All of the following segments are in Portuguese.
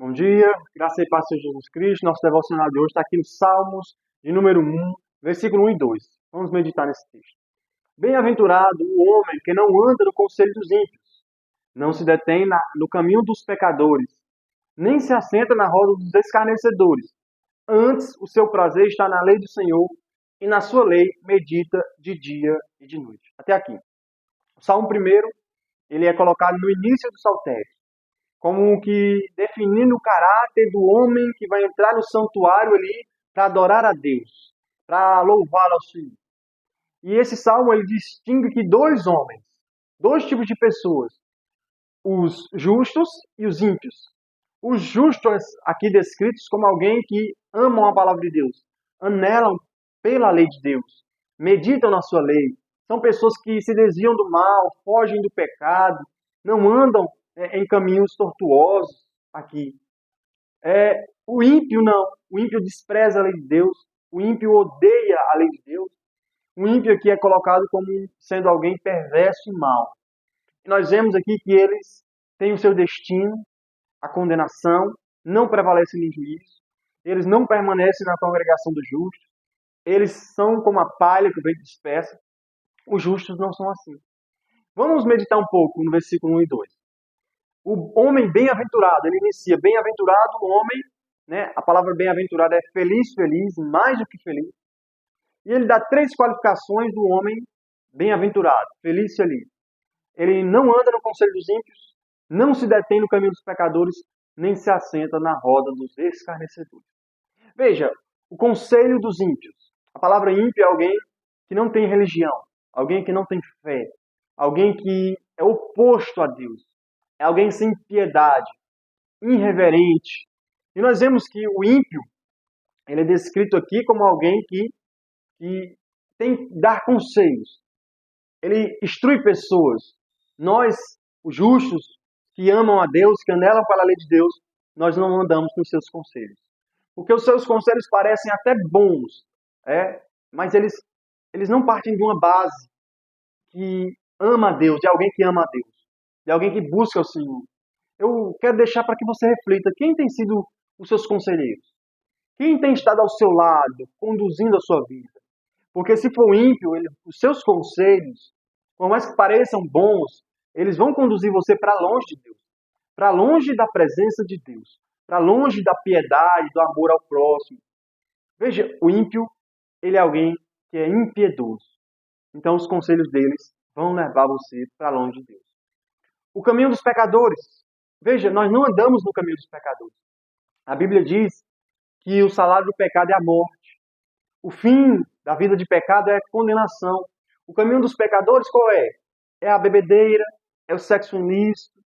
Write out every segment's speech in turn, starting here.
Bom dia, graça e paz seja Jesus Cristo. Nosso devocional de hoje está aqui no Salmos, de número 1, versículo 1 e 2. Vamos meditar nesse texto. Bem-aventurado o homem que não anda no conselho dos ímpios, não se detém no caminho dos pecadores, nem se assenta na roda dos escarnecedores. Antes, o seu prazer está na lei do Senhor, e na sua lei medita de dia e de noite. Até aqui. O Salmo primeiro, ele é colocado no início do saltério, como que definindo o caráter do homem que vai entrar no santuário ali para adorar a Deus, para louvá-lo ao Senhor. E esse salmo ele distingue que dois homens, dois tipos de pessoas, os justos e os ímpios. Os justos aqui descritos como alguém que amam a palavra de Deus, anelam pela lei de Deus, meditam na sua lei. São pessoas que se desviam do mal, fogem do pecado, não andam em caminhos tortuosos aqui. O ímpio não. O ímpio despreza a lei de Deus. O ímpio odeia a lei de Deus. O ímpio aqui é colocado como sendo alguém perverso e mau. E nós vemos aqui que eles têm o seu destino, a condenação, não prevalecem no juízo. Eles não permanecem na congregação dos justos. Eles são como a palha que o vento dispersa. Os justos não são assim. Vamos meditar um pouco no versículo 1 e 2. O homem bem-aventurado, ele inicia, bem-aventurado o homem, né? A palavra bem-aventurado é feliz, feliz, mais do que feliz. E ele dá três qualificações do homem bem-aventurado, feliz, feliz. Ele não anda no conselho dos ímpios, não se detém no caminho dos pecadores, nem se assenta na roda dos escarnecedores. Veja, o conselho dos ímpios. A palavra ímpio é alguém que não tem religião, alguém que não tem fé, alguém que é oposto a Deus. É alguém sem piedade, irreverente. E nós vemos que o ímpio, ele é descrito aqui como alguém que tem que dar conselhos. Ele instrui pessoas. Nós, os justos, que amam a Deus, que anelam pela lei de Deus, nós não andamos com os seus conselhos. Porque os seus conselhos parecem até bons, mas eles não partem de uma base que ama a Deus, de alguém que ama a Deus, de alguém que busca o Senhor. Eu quero deixar para que você reflita quem tem sido os seus conselheiros. Quem tem estado ao seu lado, conduzindo a sua vida. Porque se for ímpio, os seus conselhos, por mais que pareçam bons, eles vão conduzir você para longe de Deus. Para longe da presença de Deus. Para longe da piedade, do amor ao próximo. Veja, o ímpio, ele é alguém que é impiedoso. Então os conselhos deles vão levar você para longe de Deus. O caminho dos pecadores. Veja, nós não andamos no caminho dos pecadores. A Bíblia diz que o salário do pecado é a morte. O fim da vida de pecado é a condenação. O caminho dos pecadores qual é? É a bebedeira, é o sexo ilícito,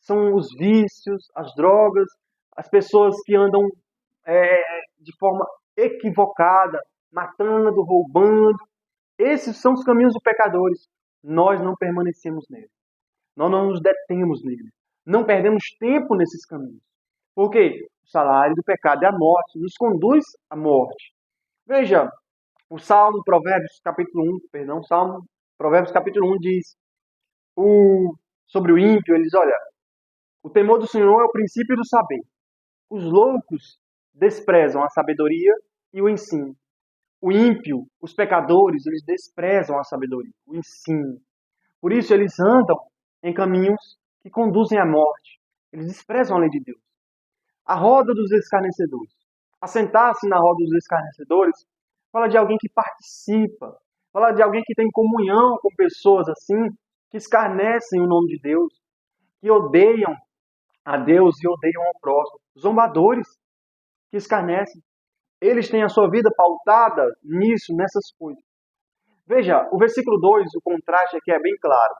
são os vícios, as drogas, as pessoas que andam de forma equivocada, matando, roubando. Esses são os caminhos dos pecadores. Nós não permanecemos neles. Nós não nos detemos nele. Não perdemos tempo nesses caminhos. Por quê? O salário do pecado é a morte, nos conduz à morte. Veja, o Salmo Provérbios capítulo 1, Salmo Provérbios capítulo 1 diz sobre o ímpio, ele diz, olha, o temor do Senhor é o princípio do saber. Os loucos desprezam a sabedoria e o ensino. O ímpio, os pecadores, eles desprezam a sabedoria, o ensino. Por isso eles andam em caminhos que conduzem à morte. Eles desprezam a lei de Deus. A roda dos escarnecedores. Assentar-se na roda dos escarnecedores fala de alguém que participa, fala de alguém que tem comunhão com pessoas assim, que escarnecem o nome de Deus, que odeiam a Deus e odeiam ao próximo. Zombadores que escarnecem. Eles têm a sua vida pautada nisso, nessas coisas. Veja, o versículo 2, o contraste aqui é bem claro.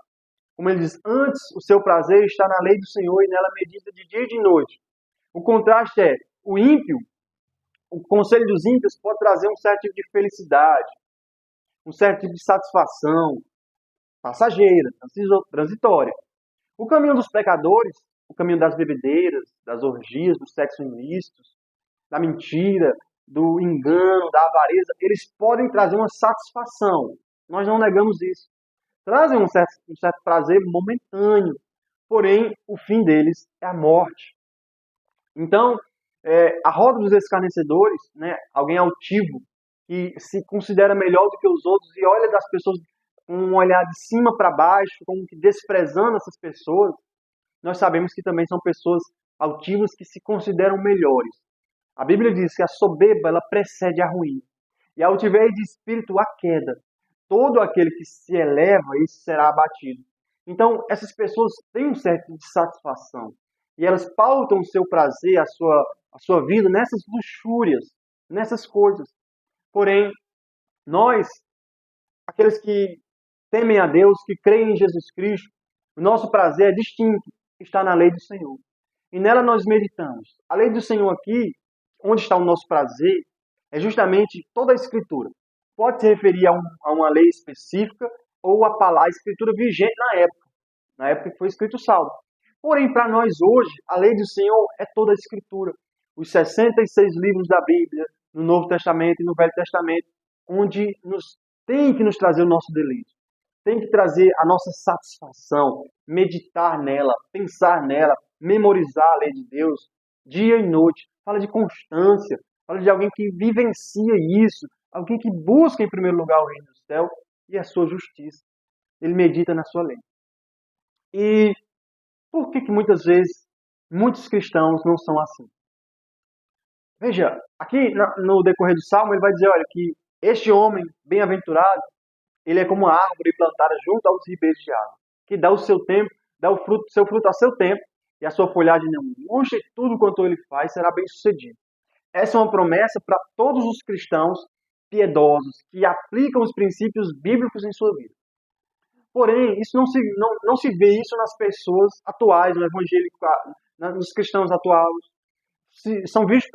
Como ele diz, antes o seu prazer está na lei do Senhor e nela medita de dia e de noite. O contraste é, o ímpio, o conselho dos ímpios pode trazer um certo tipo de felicidade, um certo tipo de satisfação, passageira, transitória. O caminho dos pecadores, o caminho das bebedeiras, das orgias, do sexo ilícito, da mentira, do engano, da avareza, eles podem trazer uma satisfação. Nós não negamos isso. Trazem um certo prazer momentâneo, porém o fim deles é a morte. Então, a roda dos escarnecedores, né, alguém altivo, que se considera melhor do que os outros e olha das pessoas com um olhar de cima para baixo, como que desprezando essas pessoas, nós sabemos que também são pessoas altivas que se consideram melhores. A Bíblia diz que a soberba ela precede a ruína e a altivez de espírito a queda. Todo aquele que se eleva, esse será abatido. Então, essas pessoas têm um certo de satisfação e elas pautam o seu prazer, a sua vida nessas luxúrias, nessas coisas. Porém, nós, aqueles que temem a Deus, que creem em Jesus Cristo, o nosso prazer é distinto, está na lei do Senhor. E nela nós meditamos. A lei do Senhor aqui, onde está o nosso prazer, é justamente toda a Escritura. Pode se referir a uma lei específica ou a Escritura vigente na época que foi escrito o Salmo. Porém, para nós hoje, a lei do Senhor é toda a Escritura. Os 66 livros da Bíblia, no Novo Testamento e no Velho Testamento, onde tem que nos trazer o nosso deleite, tem que trazer a nossa satisfação, meditar nela, pensar nela, memorizar a lei de Deus, dia e noite. Fala de constância, fala de alguém que vivencia isso, alguém que busca em primeiro lugar o reino do céu e a sua justiça. Ele medita na sua lei. E por que muitas vezes muitos cristãos não são assim? Veja, aqui no decorrer do Salmo ele vai dizer, olha, que este homem bem-aventurado, ele é como uma árvore plantada junto aos ribeiros de água, que dá o seu tempo, dá o fruto, seu fruto a seu tempo, e a sua folhagem não murcha, e tudo quanto ele faz será bem sucedido. Essa é uma promessa para todos os cristãos piedosos que aplicam os princípios bíblicos em sua vida. Porém, isso não se vê isso nas pessoas atuais, no evangélico, nos cristãos atuais. São vistas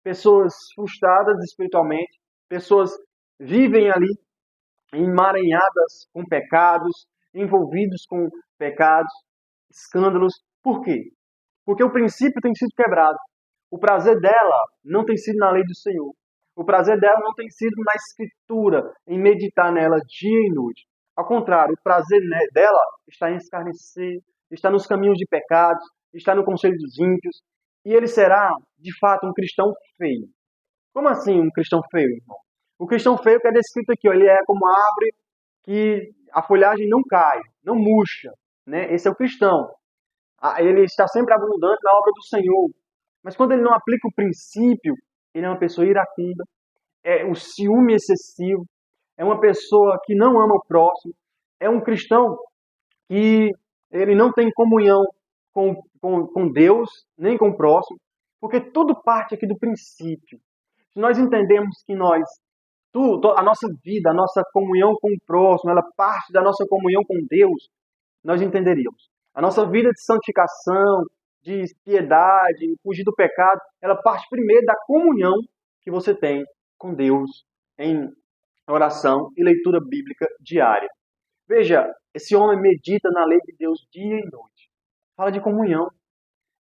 pessoas frustradas espiritualmente, pessoas vivem ali emaranhadas com pecados, envolvidos com pecados, escândalos. Por quê? Porque o princípio tem sido quebrado. O prazer dela não tem sido na lei do Senhor. O prazer dela não tem sido na Escritura, em meditar nela dia e noite. Ao contrário, o prazer dela está em escarnecer, está nos caminhos de pecados, está no conselho dos ímpios. E ele será, de fato, um cristão feio. Como assim um cristão feio, irmão? O cristão feio que é descrito aqui, ó, ele é como uma árvore que a folhagem não cai, não murcha, né? Esse é o cristão. Ele está sempre abundante na obra do Senhor. Mas quando ele não aplica o princípio, ele é uma pessoa iracunda, é o ciúme excessivo, é uma pessoa que não ama o próximo, é um cristão que ele não tem comunhão com Deus, nem com o próximo, porque tudo parte aqui do princípio. Se nós entendemos que a nossa vida, a nossa comunhão com o próximo, ela parte da nossa comunhão com Deus, nós entenderíamos. A nossa vida de santificação, de piedade, fugir do pecado, ela parte primeiro da comunhão que você tem com Deus em oração e leitura bíblica diária. Veja, esse homem medita na lei de Deus dia e noite. Fala de comunhão.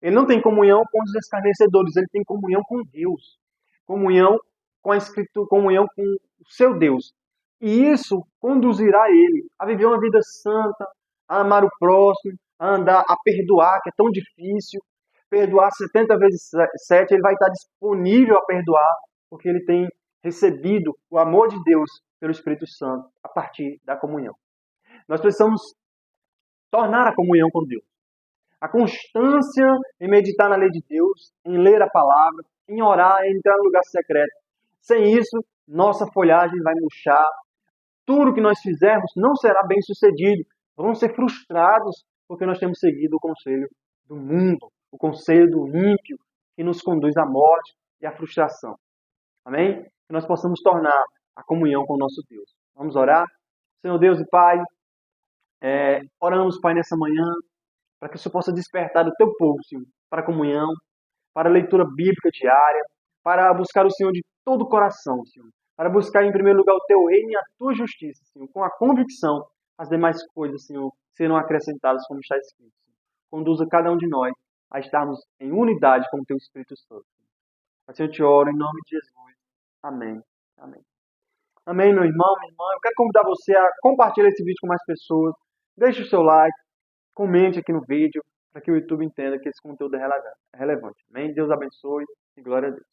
Ele não tem comunhão com os escarnecedores, ele tem comunhão com Deus. Comunhão com a Escritura, comunhão com o seu Deus. E isso conduzirá ele a viver uma vida santa, a amar o próximo, a andar, a perdoar, que é tão difícil. Perdoar 70 vezes 7, ele vai estar disponível a perdoar, porque ele tem recebido o amor de Deus pelo Espírito Santo a partir da comunhão. Nós precisamos tornar a comunhão com Deus. A constância em meditar na lei de Deus, em ler a palavra, em orar, em entrar no lugar secreto. Sem isso, nossa folhagem vai murchar. Tudo que nós fizermos não será bem sucedido. Vamos ser frustrados porque nós temos seguido o conselho do mundo, o conselho do ímpio, que nos conduz à morte e à frustração. Amém? Que nós possamos tornar a comunhão com o nosso Deus. Vamos orar? Senhor Deus e Pai, oramos, Pai, nessa manhã, para que o Senhor possa despertar o teu povo, Senhor, para a comunhão, para a leitura bíblica diária, para buscar o Senhor de todo o coração, Senhor, para buscar em primeiro lugar o teu reino e a tua justiça, Senhor, com a convicção, as demais coisas, Senhor, serão acrescentadas como está escrito. Senhor. Conduza cada um de nós a estarmos em unidade com o teu Espírito Santo. Assim eu te oro em nome de Jesus. Amém. Amém. Amém, meu irmão, minha irmã. Eu quero convidar você a compartilhar esse vídeo com mais pessoas. Deixe o seu like, comente aqui no vídeo. para que o YouTube entenda que esse conteúdo é relevante. Amém? Deus abençoe e glória a Deus.